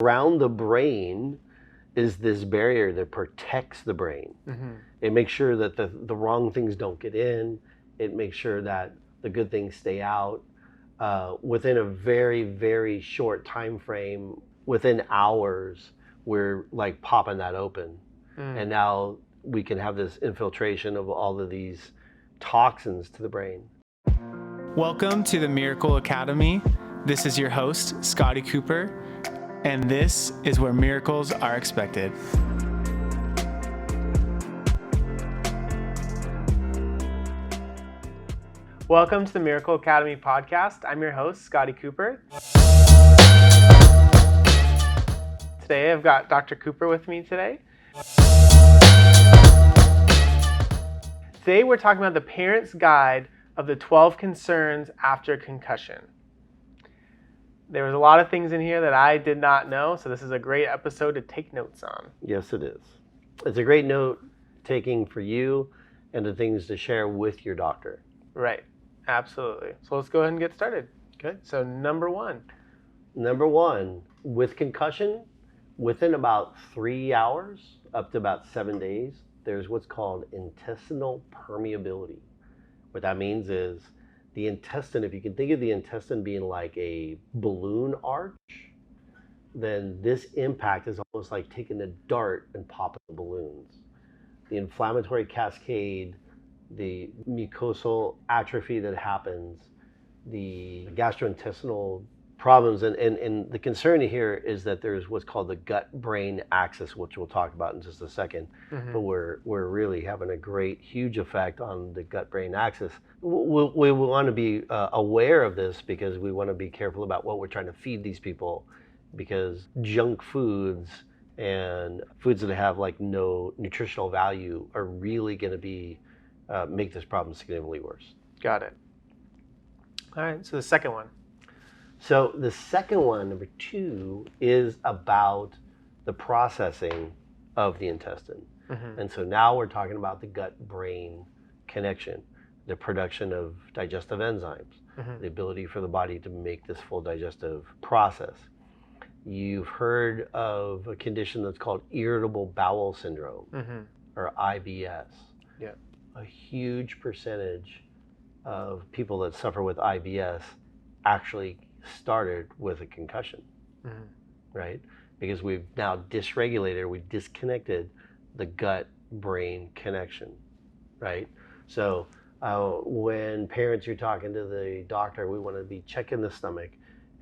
Around the brain is this barrier that protects the brain. It makes sure that the wrong things don't get in. It makes sure that the good things stay out. Within a very, very short time frame, within hours, we're like popping that open. And now we can have this infiltration of all of these toxins to the brain. Welcome to the Miracle Academy. This is your host, Scotty Cooper, and this is where miracles are expected. Welcome to the Miracle Academy podcast. I'm your host, Scotty Cooper. Today I've got Dr. Cooper with me today. Today we're talking about the parent's guide of the 12 concerns after concussion. There was a lot of things in here that I did not know, so this is a great episode to take notes on. Yes, it is. It's a great note taking for you and the things to share with your doctor. Right, absolutely. So let's go ahead and get started. Okay. So number one, with concussion, within about 3 hours, up to about 7 days, there's what's called intestinal permeability. What that means is the intestine, if you can think of the intestine being like a balloon arch, then this impact is almost like taking a dart and popping the balloons. The inflammatory cascade, the mucosal atrophy that happens, the gastrointestinal problems, and the concern here is that there's what's called the gut-brain axis, which we'll talk about in just a second. But we're really having a great, huge effect on the gut-brain axis. We want to be aware of this because we want to be careful about what we're trying to feed these people, because junk foods and foods that have like no nutritional value are really going to be make this problem significantly worse. got it. All right, so the second one. So the second one, number 2, is about the processing of the intestine. And so now we're talking about the gut-brain connection, the production of digestive enzymes, the ability for the body to make this full digestive process. You've heard of a condition that's called irritable bowel syndrome, or IBS. Yeah. A huge percentage of people that suffer with IBS actually started with a concussion, right? Because we've now dysregulated, we disconnected the gut-brain connection, right? So when parents are talking to the doctor, we want to be checking the stomach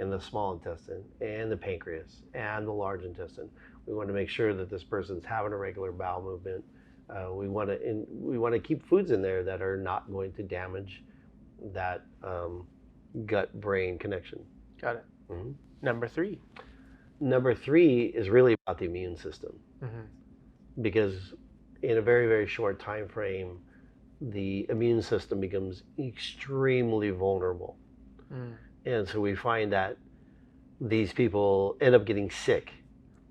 and the small intestine and the pancreas and the large intestine. We want to make sure that this person's having a regular bowel movement. We want to keep foods in there that are not going to damage that gut-brain connection. Got it. Number three. Number 3 is really about the immune system, because in a very, very short time frame, the immune system becomes extremely vulnerable. And so we find that these people end up getting sick,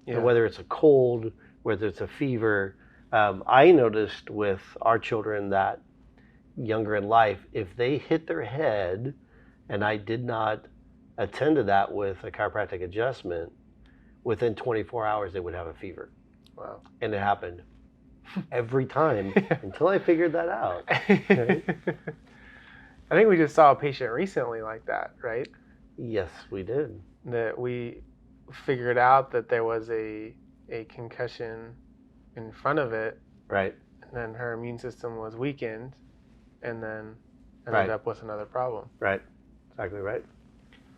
and whether it's a cold, whether it's a fever. I noticed with our children that younger in life, if they hit their head and I did not attend to that with a chiropractic adjustment, within 24 hours they would have a fever. Wow. And it happened every time until I figured that out. Right? I think we just saw a patient recently like that, right? Yes, we did. That we figured out that there was a concussion in front of it. Right. And then her immune system was weakened and then ended Right. up with another problem. Right. Exactly right.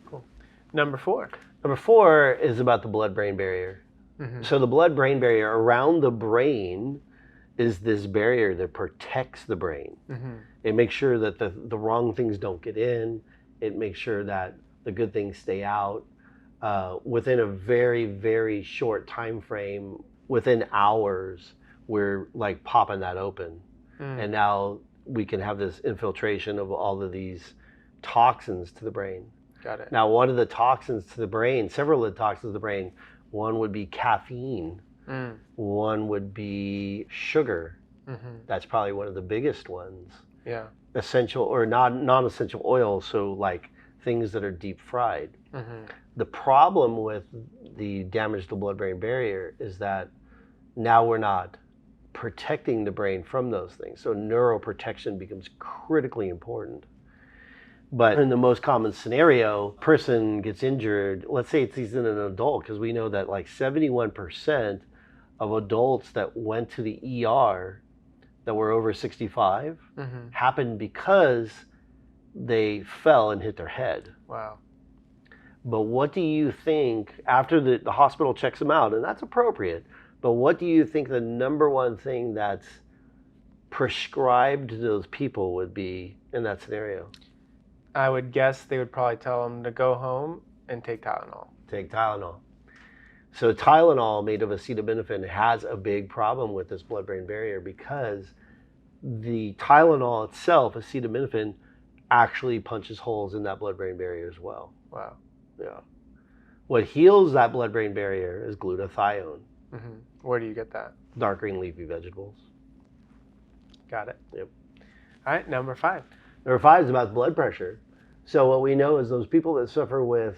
Cool. Number 4. Number 4 is about the blood-brain barrier. So the blood-brain barrier around the brain is this barrier that protects the brain. It makes sure that the wrong things don't get in. It makes sure that the good things stay out. Within a very, very short time frame, within hours, we're like popping that open. And now we can have this infiltration of all of these toxins to the brain. Got it. Now, one of the toxins to the brain, several of the toxins to the brain, one would be caffeine. One would be sugar. That's probably one of the biggest ones. Yeah. Essential or non-essential oils, so like things that are deep fried. Mm-hmm. The problem with the damage to the blood-brain barrier is that now we're not protecting the brain from those things. So neuroprotection becomes critically important. But in the most common scenario, person gets injured, let's say it's in an adult, because we know that like 71% of adults that went to the ER that were over 65 Mm-hmm. happened because they fell and hit their head. Wow. But what do you think, after the hospital checks them out, and that's appropriate, but what do you think the number one thing that's prescribed to those people would be in that scenario? I would guess they would probably tell them to go home and take Tylenol. Take Tylenol. So Tylenol, made of acetaminophen, has a big problem with this blood-brain barrier because the Tylenol itself, acetaminophen, actually punches holes in that blood-brain barrier as well. Wow. Yeah. What heals that blood-brain barrier is glutathione. Mm-hmm. Where do you get that? Dark green leafy vegetables. Got it. Yep. All right, number 5. Number 5 is about blood pressure. So what we know is those people that suffer with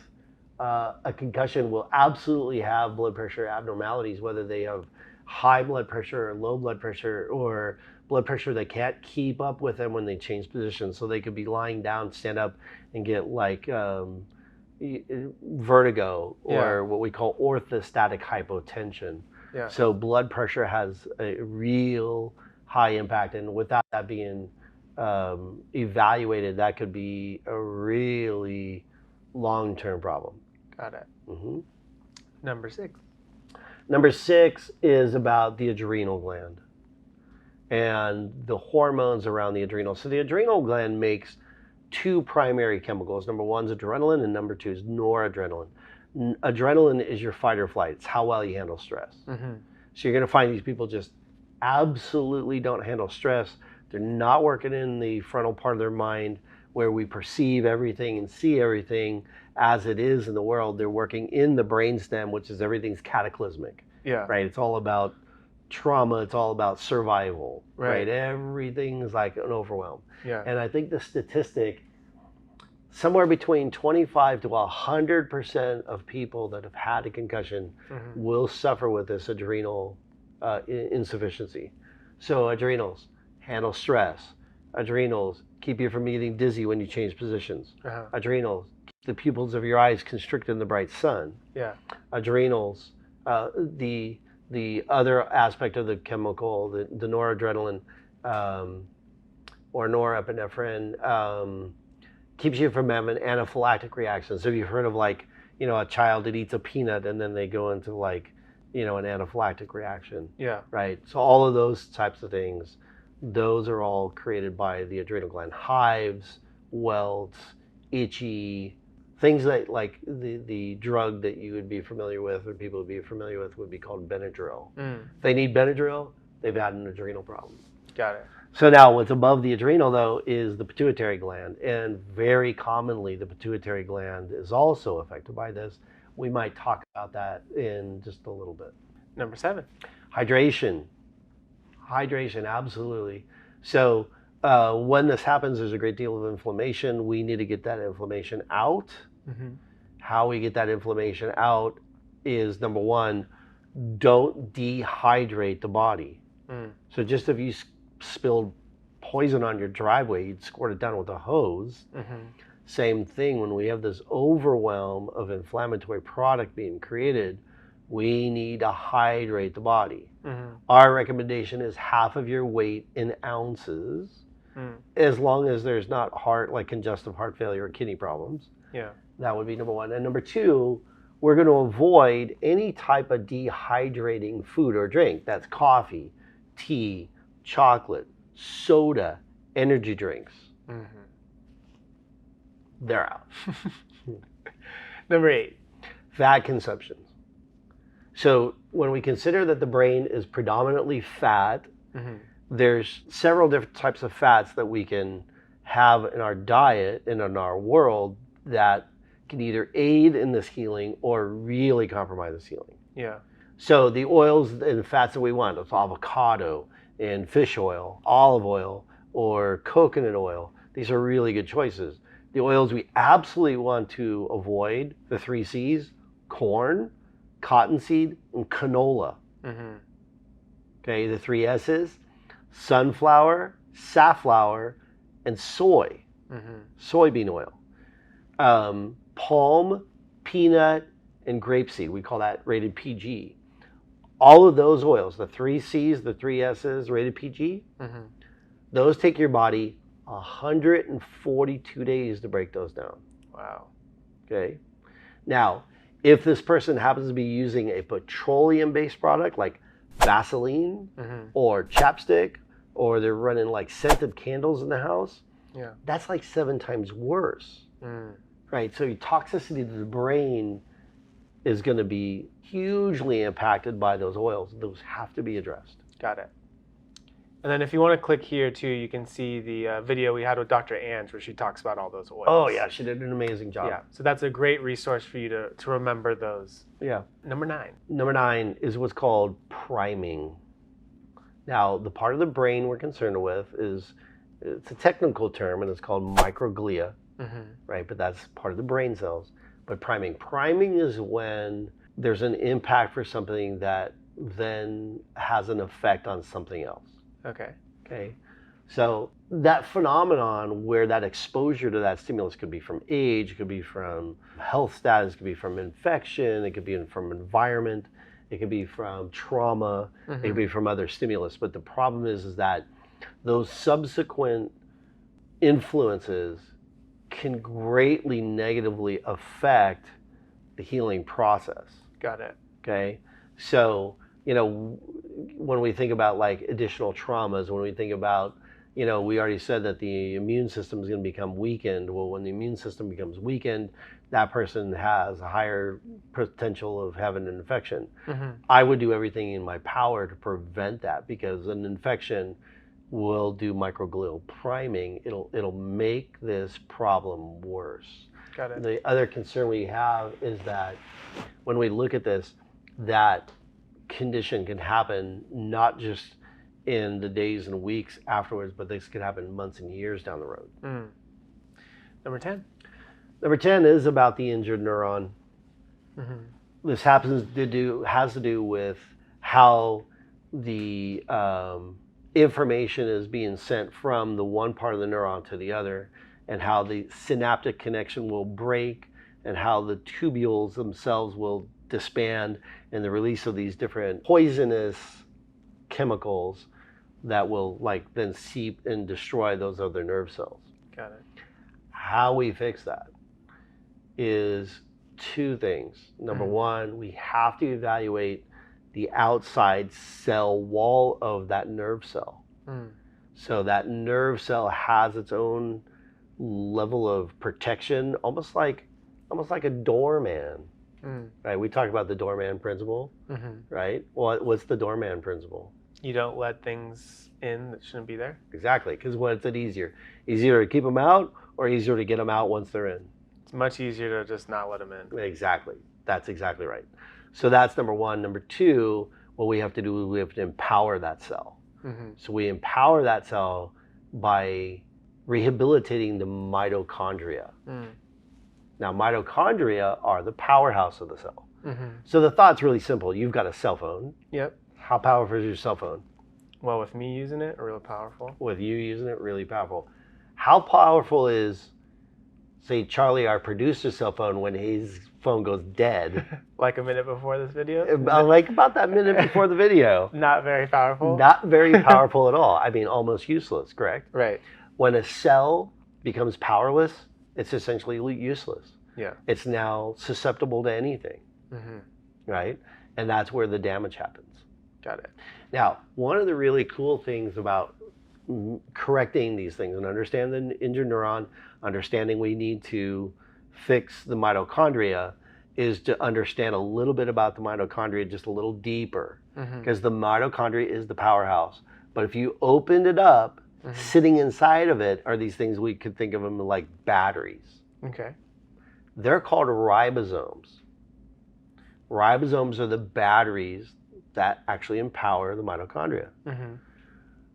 a concussion will absolutely have blood pressure abnormalities, whether they have high blood pressure or low blood pressure, or blood pressure that can't keep up with them when they change positions. So they could be lying down, stand up, and get like vertigo, or what we call orthostatic hypotension. Yeah. So blood pressure has a real high impact, and without that being evaluated, that could be a really long-term problem. Got it. Mm-hmm. Number 6. Number 6 is about the adrenal gland and the hormones around the adrenal. So the adrenal gland makes 2 primary chemicals. Number 1 is adrenaline, and number 2 is noradrenaline. Adrenaline is your fight or flight. It's how well you handle stress. Mm-hmm. So you're going to find these people just absolutely don't handle stress. They're not working in the frontal part of their mind where we perceive everything and see everything as it is in the world. They're working in the brainstem, which is everything's cataclysmic. Yeah. Right? It's all about trauma. It's all about survival. Right. Everything's like an overwhelm. Yeah. And I think the statistic, somewhere between 25 to 100% of people that have had a concussion Mm-hmm. will suffer with this adrenal insufficiency. So adrenals handle stress. Adrenals keep you from getting dizzy when you change positions. Uh-huh. Adrenals keep the pupils of your eyes constricted in the bright sun. Yeah. Adrenals, the other aspect of the chemical, the noradrenaline or norepinephrine, keeps you from having anaphylactic reactions. So you've heard of like, a child that eats a peanut and then they go into like, an anaphylactic reaction. Yeah. Right. So all of those types of things, those are all created by the adrenal gland. Hives, welts, itchy, things that like the drug that you would be familiar with or people would be familiar with would be called Benadryl. If they need Benadryl, they've had an adrenal problem. Got it. So now what's above the adrenal though is the pituitary gland, and very commonly the pituitary gland is also affected by this. We might talk about that in just a little bit. Number 7. Hydration, absolutely. So when this happens, there's a great deal of inflammation. We need to get that inflammation out. Mm-hmm. How we get that inflammation out is, number 1, don't dehydrate the body. So just if you spilled poison on your driveway, you'd squirt it down with a hose. Mm-hmm. Same thing, when we have this overwhelm of inflammatory product being created, we need to hydrate the body. Mm-hmm. Our recommendation is half of your weight in ounces, as long as there's not congestive heart failure or kidney problems. Yeah. That would be number 1. And number 2, we're going to avoid any type of dehydrating food or drink. That's coffee, tea, chocolate, soda, energy drinks. Mm-hmm. They're out. Number 8. Fat consumption. So when we consider that the brain is predominantly fat, Mm-hmm. there's several different types of fats that we can have in our diet and in our world that can either aid in this healing or really compromise this healing. Yeah. So the oils and fats that we want, it's avocado and fish oil, olive oil, or coconut oil. These are really good choices. The oils we absolutely want to avoid, the 3 C's, corn, cottonseed, and canola. Okay, the 3 S's, sunflower, safflower, and soy, soybean oil. Palm, peanut, and grapeseed, we call that rated PG. All of those oils, the 3 C's, the 3 S's, rated PG, those take your body 142 days to break those down. Wow. Okay. Now, if this person happens to be using a petroleum-based product like Vaseline or chapstick, or they're running like scented candles in the house, that's like 7 times worse. Right? So your toxicity to the brain is going to be hugely impacted by those oils. Those have to be addressed. Got it. And then if you want to click here too, you can see the video we had with Dr. Ange where she talks about all those oils. Oh yeah, she did an amazing job. Yeah, so that's a great resource for you to remember those. Yeah. Number 9. Number 9 is what's called priming. Now, the part of the brain we're concerned with is, it's a technical term and it's called microglia, right? But that's part of the brain cells. But priming is when there's an impact for something that then has an effect on something else. Okay. So that phenomenon where that exposure to that stimulus could be from age, it could be from health status, it could be from infection, it could be from environment, it could be from trauma, it could be from other stimulus. But the problem is that those subsequent influences can greatly negatively affect the healing process. Got it. Okay. So, when we think about like additional traumas, when we think about, we already said that the immune system is going to become weakened. Well, when the immune system becomes weakened, that person has a higher potential of having an infection. I would do everything in my power to prevent that, because an infection will do microglial priming. It'll make this problem worse. Got it. The other concern we have is that when we look at this, that condition can happen not just in the days and weeks afterwards, but this could happen months and years down the road. Number 10. Number 10 is about the injured neuron. This has to do with how the information is being sent from the one part of the neuron to the other, and how the synaptic connection will break, and how the tubules themselves will disband, and the release of these different poisonous chemicals that will then seep and destroy those other nerve cells. Got it. How we fix that is 2 things. Number 1, we have to evaluate the outside cell wall of that nerve cell. So that nerve cell has its own level of protection, almost like a doorman. Right? We talked about the doorman principle, right? Well, what's the doorman principle? You don't let things in that shouldn't be there. Exactly, because what's it easier? Easier to keep them out, or easier to get them out once they're in? It's much easier to just not let them in. Exactly. That's exactly right. So that's number 1. Number 2, what we have to do is we have to empower that cell. So we empower that cell by rehabilitating the mitochondria. Now, mitochondria are the powerhouse of the cell. So the thought's really simple. You've got a cell phone. Yep. How powerful is your cell phone? Well, with me using it, real powerful. With you using it, really powerful. How powerful is, say, Charlie, our producer's cell phone, when his phone goes dead? Like a minute before this video? Like about that minute before the video. Not very powerful? Not very powerful at all. I mean, almost useless, correct? Right. When a cell becomes powerless, it's essentially useless. Yeah. It's now susceptible to anything, right? And that's where the damage happens. Got it. Now, one of the really cool things about correcting these things and understanding the injured neuron, understanding we need to fix the mitochondria, is to understand a little bit about the mitochondria just a little deeper, because the mitochondria is the powerhouse. But if you opened it up, sitting inside of it are these things, we could think of them like batteries. Okay. They're called ribosomes. Ribosomes are the batteries that actually empower the mitochondria.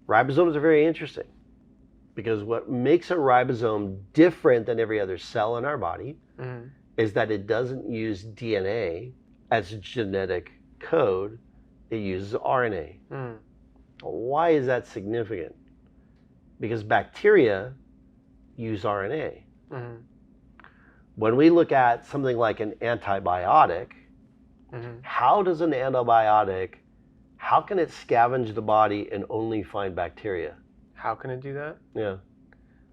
Ribosomes are very interesting. Because what makes a ribosome different than every other cell in our body is that it doesn't use DNA as a genetic code, it uses RNA. Why is that significant? Because bacteria use RNA. When we look at something like an antibiotic, how does an antibiotic, how can it scavenge the body and only find bacteria? How can it do that? Yeah.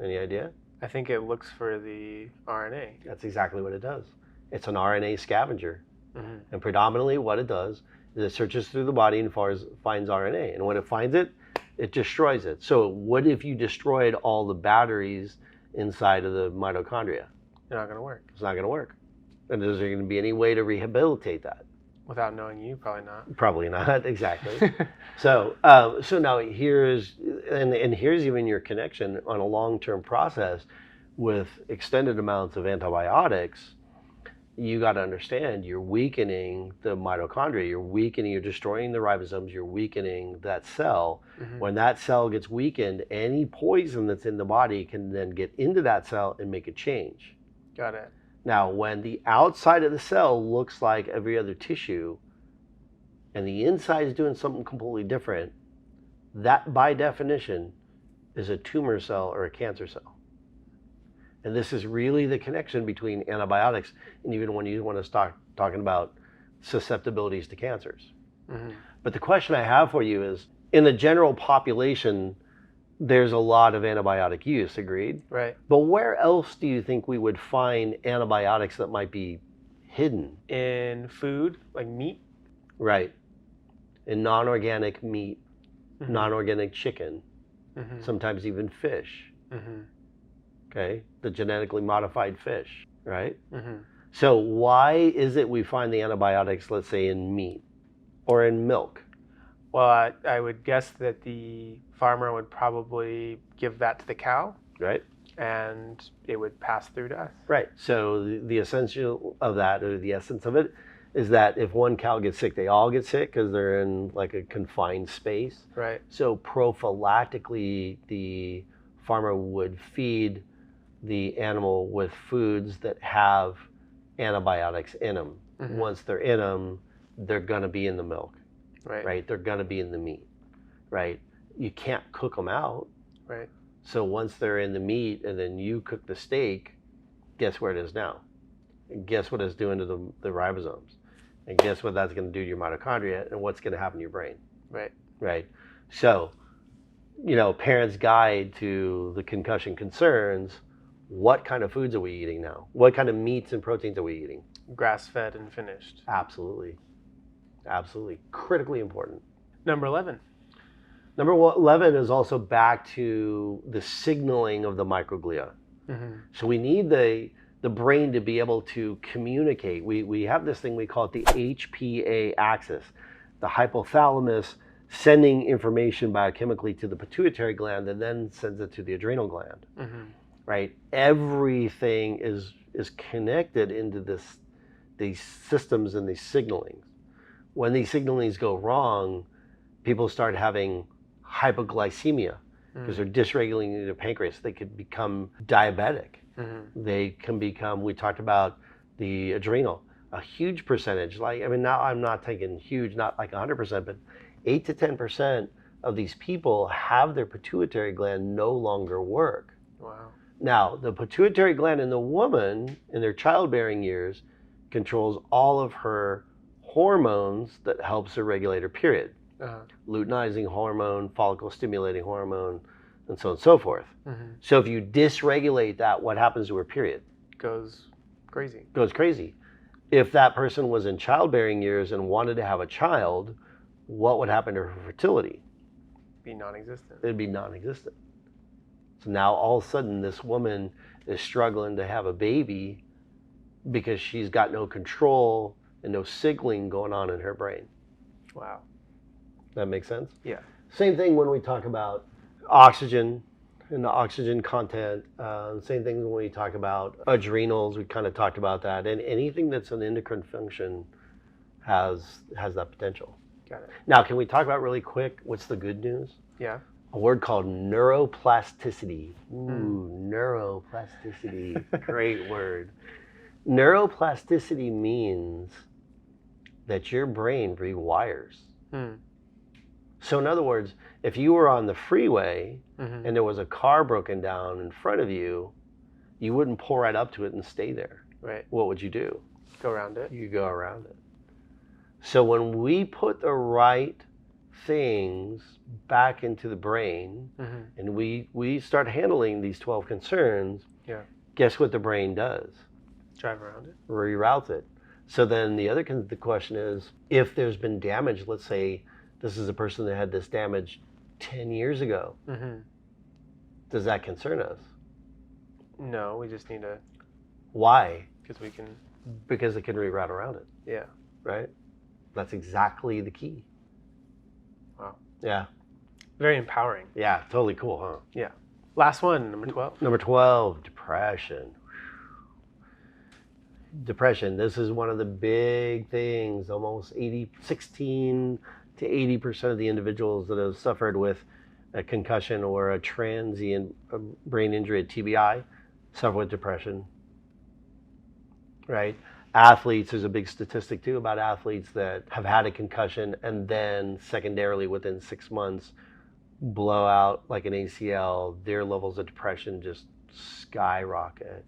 Any idea? I think it looks for the RNA. That's exactly what it does. It's an RNA scavenger. And predominantly what it does is it searches through the body and finds RNA. And when it finds it, it destroys it. So what if you destroyed all the batteries inside of the mitochondria? They're not going to work. It's not going to work. And is there going to be any way to rehabilitate that? Without knowing you, probably not. Probably not, exactly. So now here's even your connection on a long-term process with extended amounts of antibiotics. You got to understand you're weakening the mitochondria, you're destroying the ribosomes, you're weakening that cell. When that cell gets weakened, any poison that's in the body can then get into that cell and make a change. Got it. Now, when the outside of the cell looks like every other tissue and the inside is doing something completely different, that by definition is a tumor cell or a cancer cell. And this is really the connection between antibiotics and even when you want to start talking about susceptibilities to cancers. But the question I have for you is, in the general population, there's a lot of antibiotic use, agreed? Right. But where else do you think we would find antibiotics that might be hidden? In food, like meat? Right. In non-organic meat, non-organic chicken, sometimes even fish. Okay, the genetically modified fish, right? So why is it we find the antibiotics, let's say, in meat or in milk? Well, I would guess that the farmer would probably give that to the cow. Right. And it would pass through to us. Right. So the essential of that, or the essence of it, is that if one cow gets sick, they all get sick because they're in like a confined space. Right. So prophylactically, the farmer would feed the animal with foods that have antibiotics in them. Once they're in them, they're going to be in the milk. Right. They're going to be in the meat. Right. You can't cook them out. Right. So once they're in the meat and then you cook the steak, guess where it is now? And guess what it's doing to the ribosomes? And guess what that's going to do to your mitochondria and what's going to happen to your brain? Right. Right. So, parents' guide to the concussion concerns, what kind of foods are we eating now? What kind of meats and proteins are we eating? Grass-fed and finished. Absolutely. Absolutely. Critically important. Number 11. Number 11 is also back to the signaling of the microglia. So we need the brain to be able to communicate. We have this thing, we call it the HPA axis. The hypothalamus sending information biochemically to the pituitary gland and then sends it to the adrenal gland. Right? Everything is connected into these systems and these signalings. When these signalings go wrong, people start having hypoglycemia because they're dysregulating their pancreas. They could become diabetic. They can become, we talked about the adrenal, a huge percentage. Now I'm not taking huge, not like 100%, but 8 to 10% of these people have their pituitary gland no longer work. Wow. Now, the pituitary gland in the woman in their childbearing years controls all of her hormones that helps her regulate her period. Luteinizing hormone, follicle stimulating hormone, and so on and so forth. So if you dysregulate that, what happens to her period? Goes crazy. Goes crazy. If that person was in childbearing years and wanted to have a child, what would happen to her fertility? Be non-existent. It'd be non-existent. So now all of a sudden this woman is struggling to have a baby because she's got no control and no signaling going on in her brain. Wow. That makes sense? Yeah. Same thing when we talk about oxygen and the oxygen content. Same thing when we talk about adrenals. We kind of talked about that. And anything that's an endocrine function has that potential. Got it. Now, can we talk about really quick what's the good news? Yeah. a word called neuroplasticity. Ooh, neuroplasticity. Great word. Neuroplasticity means that your brain rewires. So in other words, if you were on the freeway and there was a car broken down in front of you, you wouldn't pull right up to it and stay there. Right. What would you do? Go around it. You go around it. So when we put the right things back into the brain and we start handling these 12 concerns, guess what the brain does? Drive around it. Reroutes it. So then the question is, if there's been damage, let's say this is a person that had this damage 10 years ago, does that concern us? No, we just need to. Why? Because we can. Because it can reroute around it. Yeah. Right? That's exactly the key. Wow. Yeah. Very empowering. Yeah, totally cool, huh? Yeah. Last one, number 12. Number 12, depression. Depression, this is one of the big things. Almost 16 to 80% of the individuals that have suffered with a concussion or a transient brain injury, a TBI, suffer with depression, right? Athletes, there's a big statistic too about athletes that have had a concussion and then secondarily within 6 months blow out like an ACL, their levels of depression just skyrocket.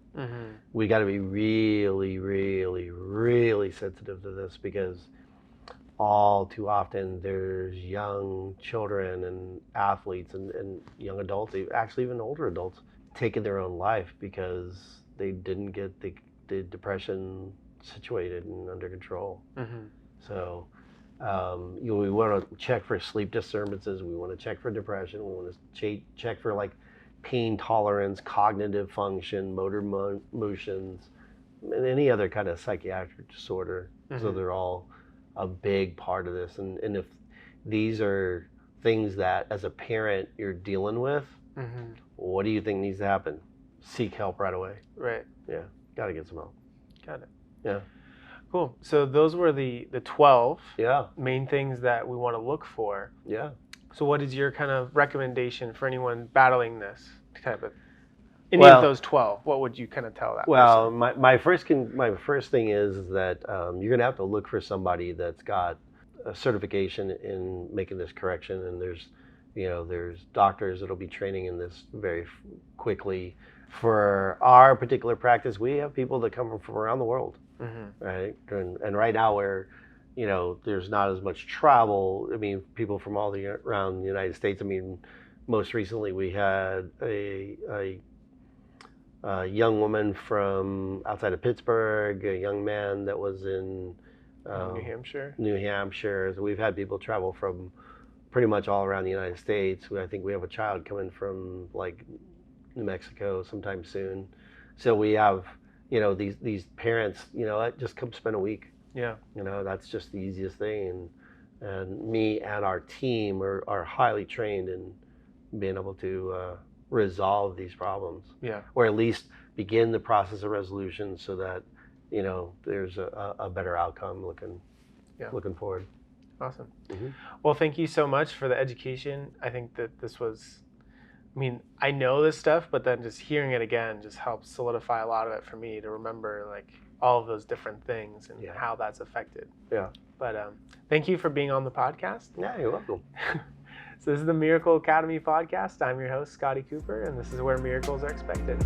We got to be really, really, really sensitive to this, because all too often there's young children and athletes and young adults, actually even older adults, taking their own life because they didn't get the depression situated and under control. So we want to check for sleep disturbances, we want to check for depression, we want to check for like pain tolerance, cognitive function, motor motions, and any other kind of psychiatric disorder. So they're all a big part of this. And if these are things that as a parent you're dealing with, what do you think needs to happen? Seek help right away. Right. Yeah, got to get some help. Got it. Yeah. Cool. So those were the 12 main things that we want to look for. Yeah. So what is your kind of recommendation for anyone battling this type of, of those 12? What would you kind of tell that person? my first thing is that you're going to have to look for somebody that's got a certification in making this correction, and there's doctors that'll be training in this very quickly. For our particular practice, we have people that come from around the world, right? And right now there's not as much travel. I mean, people from all around the United States. I mean, most recently we had a young woman from outside of Pittsburgh, a young man that was in New Hampshire. So we've had people travel from pretty much all around the United States. I think we have a child coming from like New Mexico sometime soon. So we have, these parents, just come spend a week. Yeah. That's just the easiest thing. And me and our team are highly trained in being able to resolve these problems. Yeah. Or at least begin the process of resolution so that, there's a better outcome looking forward. Awesome. Well, thank you so much for the education. I think that this was, I know this stuff, but then just hearing it again just helps solidify a lot of it for me to remember like all of those different things and how that's affected. Yeah. But thank you for being on the podcast. Yeah, you're welcome. So this is the Miracle Academy podcast. I'm your host, Scotty Cooper, and this is where miracles are expected.